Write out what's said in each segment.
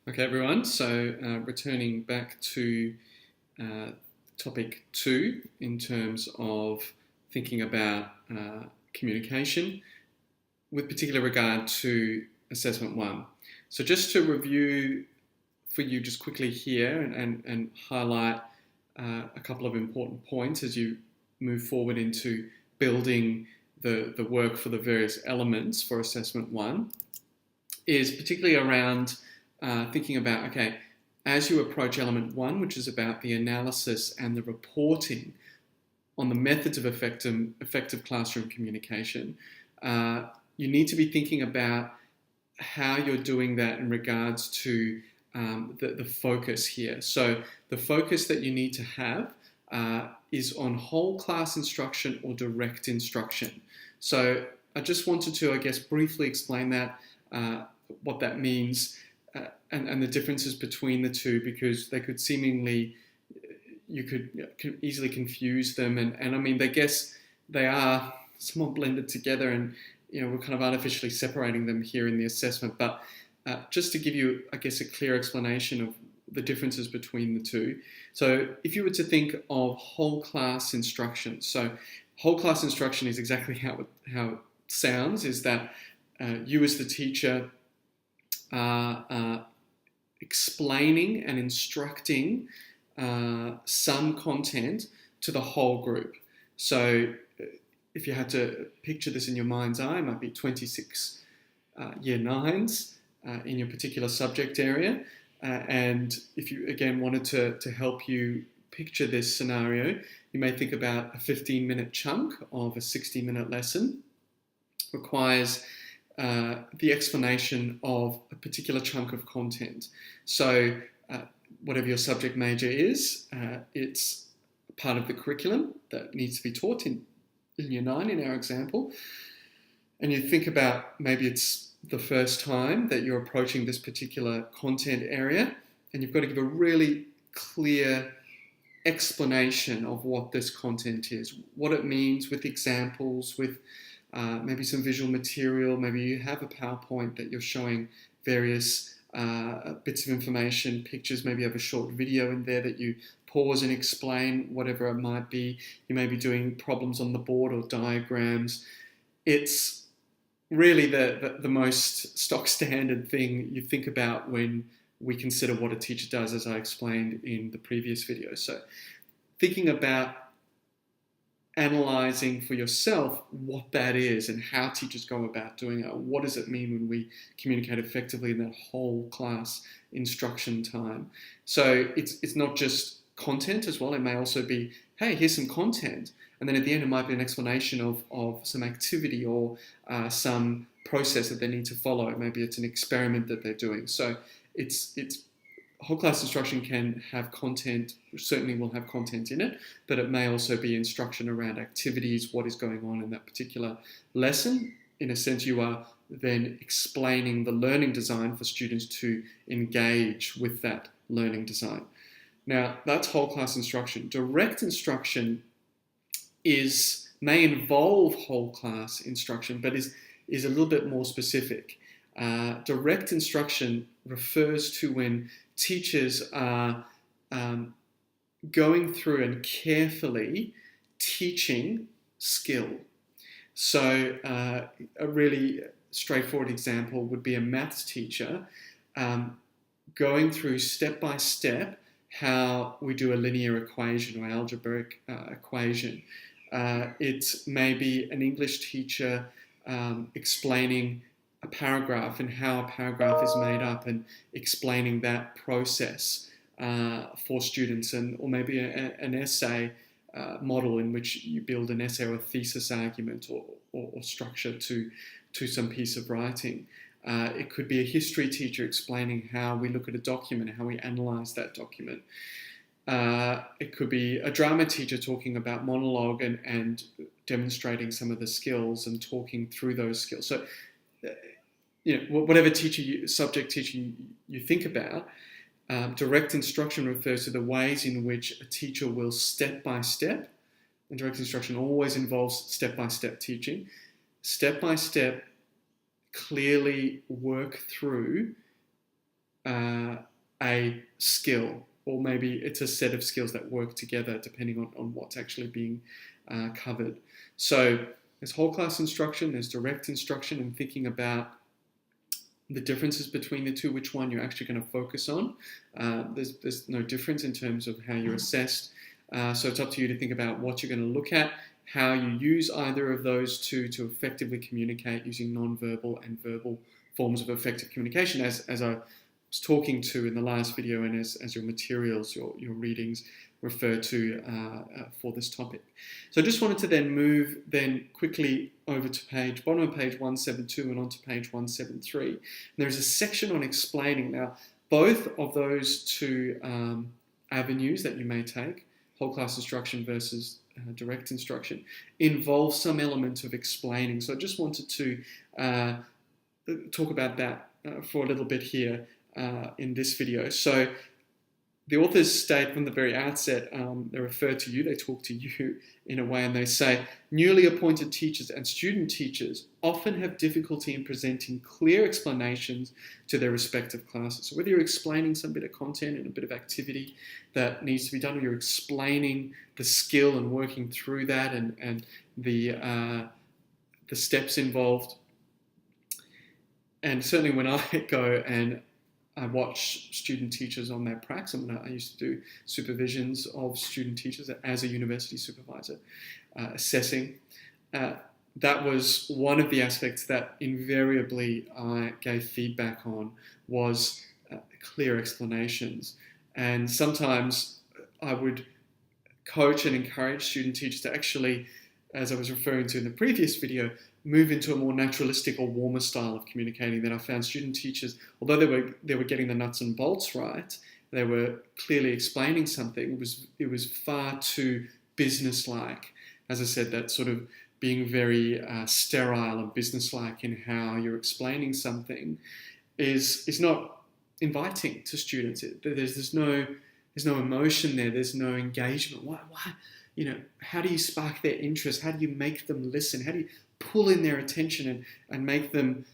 Okay, everyone. So, returning back to uh, topic two in terms of thinking about communication with particular regard to assessment one. So, just to review for you just quickly here and highlight a couple of important points as you move forward into building the work for the various elements for assessment one is particularly around thinking about, okay, as you approach element one, which is about the analysis and the reporting on the methods of effective classroom communication, you need to be thinking about how you're doing that in regards to the focus here. So the focus that you need to have is on whole class instruction or direct instruction. So I just wanted to, I guess, briefly explain that, what that means, and the differences between the two, because they could seemingly, you could easily confuse them. And I mean, I guess they are somewhat blended together, and we're kind of artificially separating them here in the assessment. But just to give you, I guess, a clear explanation of the differences between the two. So if you were to think of whole class instruction, so whole class instruction is exactly how it sounds, is that you as the teacher are explaining and instructing some content to the whole group. So if you had to picture this in your mind's eye, it might be 26 year nines in your particular subject area. And if you, again, wanted to help you picture this scenario, you may think about a 15-minute chunk of a 60-minute lesson requires the explanation of a particular chunk of content. So whatever your subject major is, it's part of the curriculum that needs to be taught in year 9 in our example. And you think about maybe it's the first time that you're approaching this particular content area, and you've got to give a really clear explanation of what this content is, what it means, with examples, with maybe some visual material. Maybe you have a PowerPoint that you're showing various bits of information, pictures. Maybe you have a short video in there that you pause and explain whatever it might be. You may be doing problems on the board or diagrams. It's really the most stock standard thing you think about when we consider what a teacher does, as I explained in the previous video. So thinking about analysing for yourself what that is and how teachers go about doing it. What does it mean when we communicate effectively in that whole class instruction time? So it's not just content as well. It may also be, hey, here's some content. And then at the end, it might be an explanation of some activity or some process that they need to follow. Maybe it's an experiment that they're doing. So it's whole class instruction can have content, certainly will have content in it, but it may also be instruction around activities, what is going on in that particular lesson. In a sense, you are then explaining the learning design for students to engage with that learning design. Now, that's whole class instruction. Direct instruction may involve whole class instruction, but is a little bit more specific. Direct instruction refers to when teachers are going through and carefully teaching skill. So a really straightforward example would be a maths teacher going through step by step how we do a linear equation or algebraic equation. It may be an English teacher explaining a paragraph and how a paragraph is made up and explaining that process for students, or maybe an essay model in which you build an essay or a thesis argument or structure to some piece of writing. It could be a history teacher explaining how we look at a document, how we analyse that document. It could be a drama teacher talking about monologue and demonstrating some of the skills and talking through those skills. So, whatever subject teacher you think about, direct instruction refers to the ways in which a teacher will step by step, and direct instruction always involves step-by-step teaching, step by step clearly work through a skill, or maybe it's a set of skills that work together depending on what's actually being covered. So there's whole class instruction, there's direct instruction, and thinking about the differences between the two, which one you're actually going to focus on. There's no difference in terms of how you're assessed. So it's up to you to think about what you're going to look at, how you use either of those two to effectively communicate using non-verbal and verbal forms of effective communication, as I was talking to in the last video, and as your materials, your readings refer to for this topic. So I just wanted to then move quickly over to bottom of page 172 and onto page 173. And there's a section on explaining. Now, both of those two avenues that you may take, whole class instruction versus direct instruction, involve some element of explaining. So I just wanted to talk about that for a little bit here in this video. So the authors state from the very outset, they refer to you, they talk to you in a way, and they say, newly appointed teachers and student teachers often have difficulty in presenting clear explanations to their respective classes. So whether you're explaining some bit of content and a bit of activity that needs to be done, or you're explaining the skill and working through that and the steps involved. And certainly when I go and I watch student teachers on their pracs. I used to do supervisions of student teachers as a university supervisor, assessing. That was one of the aspects that invariably I gave feedback on, was clear explanations. And sometimes I would coach and encourage student teachers to actually, as I was referring to in the previous video, move into a more naturalistic or warmer style of communicating. That I found student teachers, although they were getting the nuts and bolts right, they were clearly explaining something. It was far too businesslike. As I said, that sort of being very sterile and businesslike in how you're explaining something is not inviting to students. There's no emotion there. There's no engagement. Why? How do you spark their interest? How do you make them listen? How do you pull in their attention and make them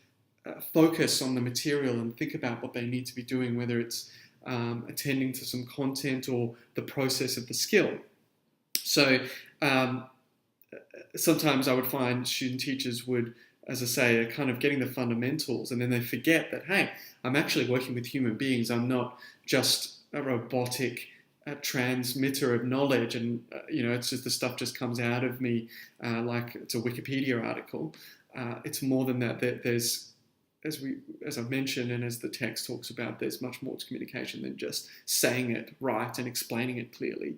focus on the material and think about what they need to be doing, whether it's attending to some content or the process of the skill. So sometimes I would find student teachers would, as I say, are kind of getting the fundamentals, and then they forget that, hey, I'm actually working with human beings. I'm not just a robotic transmitter of knowledge, and it's just the stuff just comes out of me like it's a Wikipedia article. It's more than that. There's, as I've mentioned, and as the text talks about, there's much more to communication than just saying it right and explaining it clearly.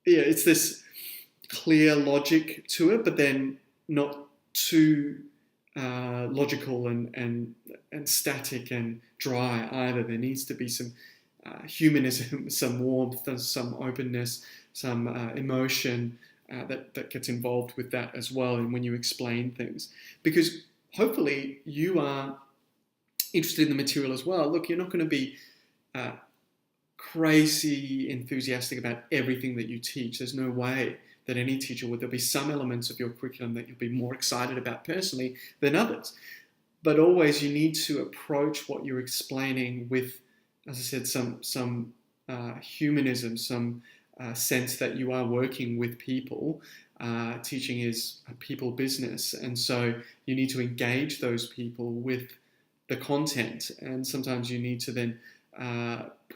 It's this clear logic to it, but then not too logical and static and dry either. There needs to be some humanism, some warmth, some openness, some emotion that gets involved with that as well, and when you explain things. Because hopefully you are interested in the material as well. Look, you're not going to be crazy enthusiastic about everything that you teach. There's no way that any teacher would. There'll be some elements of your curriculum that you'll be more excited about personally than others. But always you need to approach what you're explaining with, as I said, some humanism, some sense that you are working with people. Teaching is a people business, and so you need to engage those people with the content, and sometimes you need to then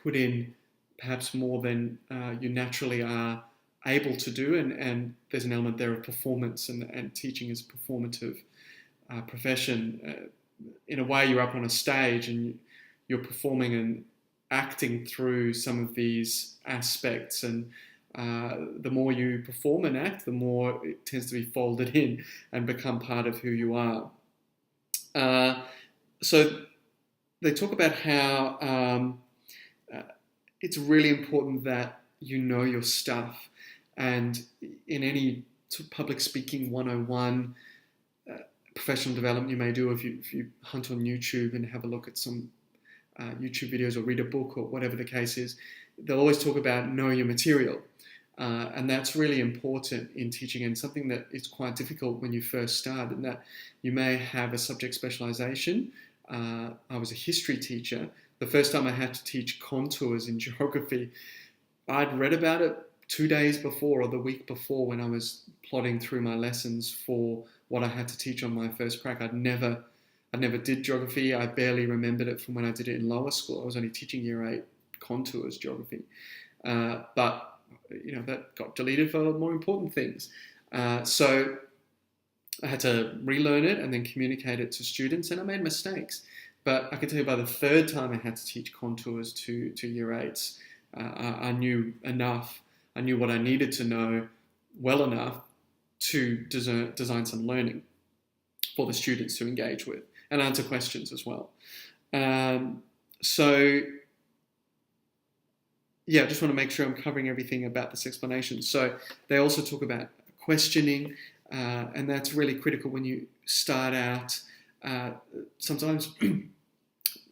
put in perhaps more than you naturally are able to do, and there's an element there of performance, and teaching is a performative profession. In a way, you're up on a stage and you're performing and acting through some of these aspects, and the more you perform and act, the more it tends to be folded in and become part of who you are. So they talk about how it's really important that you know your stuff, and in any public speaking 101 professional development you may do, if you hunt on YouTube and have a look at some YouTube videos or read a book or whatever the case is, they'll always talk about know your material. And that's really important in teaching, and something that is quite difficult when you first start, in that you may have a subject specialization. I was a history teacher. The first time I had to teach contours in geography, I'd read about it 2 days before or the week before when I was plotting through my lessons for what I had to teach on my first crack. I never did geography. I barely remembered it from when I did it in lower school. I was only teaching year 8 contours geography. But that got deleted for more important things. So I had to relearn it and then communicate it to students, and I made mistakes. But I can tell you, by the third time I had to teach contours to year 8s, I knew enough. I knew what I needed to know well enough to design some learning for the students to engage with and answer questions as well. I just want to make sure I'm covering everything about this explanation. So they also talk about questioning, and that's really critical when you start out. Sometimes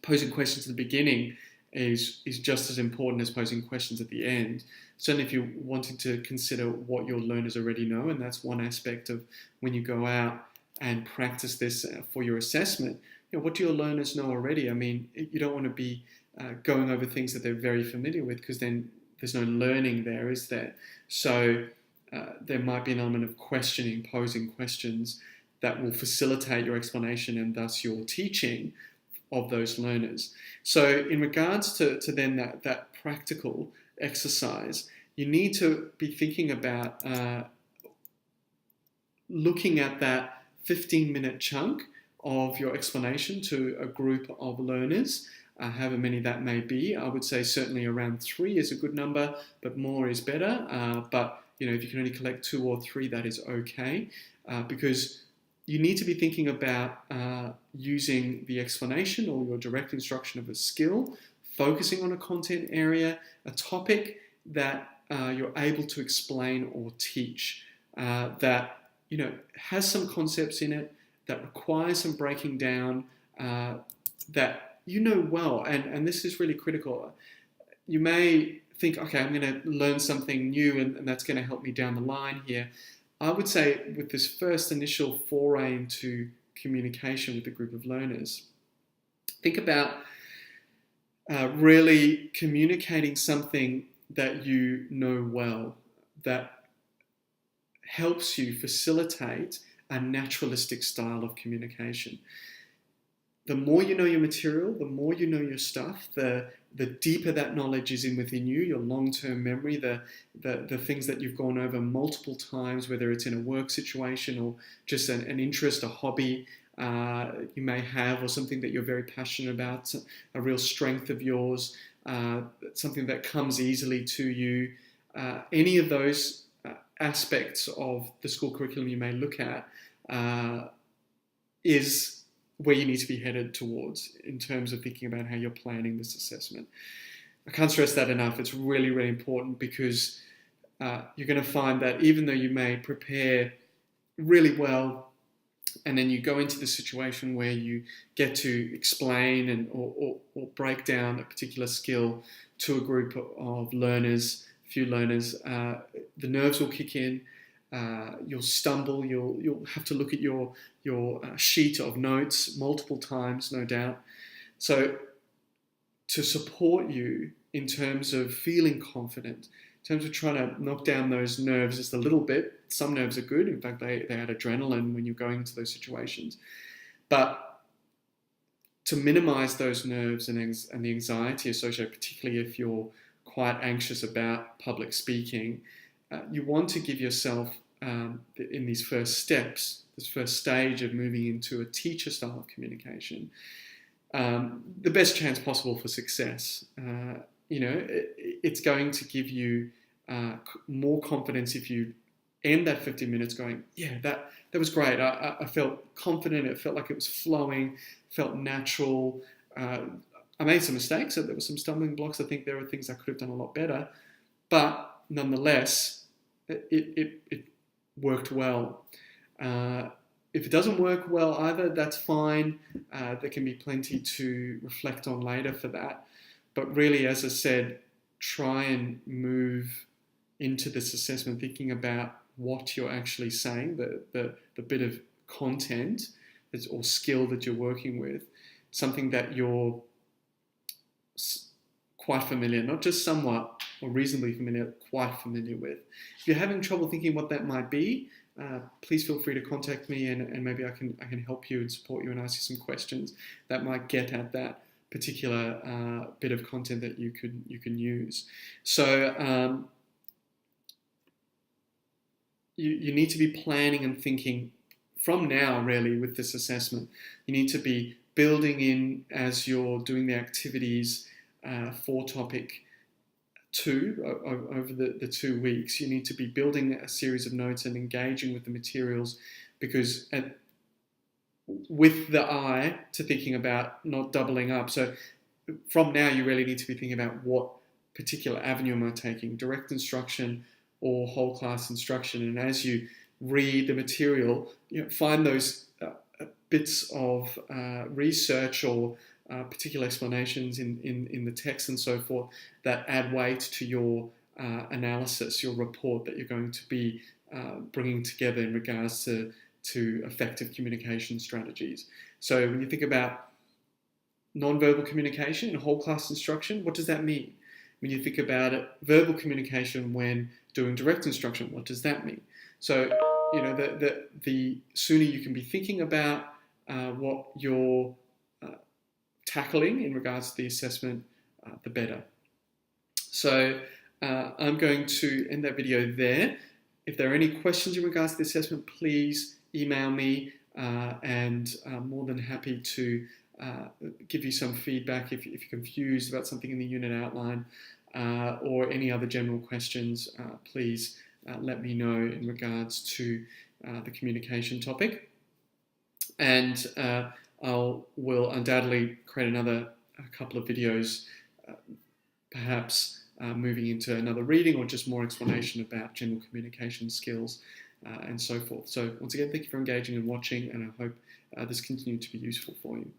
posing questions at the beginning is just as important as posing questions at the end. Certainly if you're wanting to consider what your learners already know, and that's one aspect of when you go out and practice this for your assessment. What do your learners know already? I mean, you don't want to be going over things that they're very familiar with, because then there's no learning there, is there? So there might be an element of questioning, posing questions that will facilitate your explanation and thus your teaching of those learners. So in regards to then that practical exercise, you need to be thinking about looking at that 15-minute chunk of your explanation to a group of learners, however many that may be. I would say certainly around 3 is a good number, but more is better. But if you can only collect 2 or 3, that is okay, because you need to be thinking about using the explanation or your direct instruction of a skill, focusing on a content area, a topic that you're able to explain or teach, that has some concepts in it, that requires some breaking down, that well, and this is really critical. You may think, okay, I'm going to learn something new and that's going to help me down the line here. I would say with this first initial foray into communication with a group of learners, think about really communicating something that you know well, that helps you facilitate a naturalistic style of communication. The more you know your material, the more you know your stuff, the deeper that knowledge is within you, your long-term memory, the things that you've gone over multiple times, whether it's in a work situation or just an interest, a hobby you may have, or something that you're very passionate about, a real strength of yours, something that comes easily to you. Any of those aspects of the school curriculum you may look at is where you need to be headed towards in terms of thinking about how you're planning this assessment. I can't stress that enough. It's really, really important, because you're going to find that even though you may prepare really well, and then you go into the situation where you get to explain or break down a particular skill to a group of learners, a few learners, the nerves will kick in. You'll stumble. You'll have to look at your sheet of notes multiple times, no doubt. So to support you in terms of feeling confident, in terms of trying to knock down those nerves just a little bit. Some nerves are good. In fact, they add adrenaline when you're going into those situations. But to minimize those nerves and the anxiety associated, particularly if you're quite anxious about public speaking, you want to give yourself, in these first steps, this first stage of moving into a teacher style of communication, the best chance possible for success. It's going to give you more confidence if you end that 15 minutes going, yeah, that was great. I felt confident. It felt like it was flowing, felt natural. I made some mistakes. So there were some stumbling blocks. I think there were things I could have done a lot better. But nonetheless, it worked well. If it doesn't work well either, that's fine. There can be plenty to reflect on later for that. But really, as I said, try and move into this assessment thinking about what you're actually saying, the bit of content or skill that you're working with, something that you're quite familiar, not just somewhat or reasonably familiar, quite familiar with. If you're having trouble thinking what that might be, please feel free to contact me, and maybe I can help you and support you and ask you some questions that might get at that particular bit of content that you can use. So you need to be planning and thinking from now, really, with this assessment. You need to be building in, as you're doing the activities for topic 2 over the 2 weeks, you need to be building a series of notes and engaging with the materials, because with the eye to thinking about not doubling up. So from now, you really need to be thinking about what particular avenue am I taking, direct instruction or whole class instruction. And as you read the material, find those bits of research or particular explanations in the text and so forth that add weight to your analysis, your report that you're going to be bringing together in regards to effective communication strategies. So when you think about non-verbal communication and whole class instruction, what does that mean? When you think about it, verbal communication when doing direct instruction, what does that mean? So the sooner you can be thinking about what you're tackling in regards to the assessment, the better. So I'm going to end that video there. If there are any questions in regards to the assessment, please email me, and I'm more than happy to give you some feedback if you're confused about something in the unit outline, or any other general questions. Please let me know in regards to the communication topic. And will undoubtedly create a couple of videos, perhaps moving into another reading or just more explanation about general communication skills and so forth. So once again, thank you for engaging and watching, and I hope this continued to be useful for you.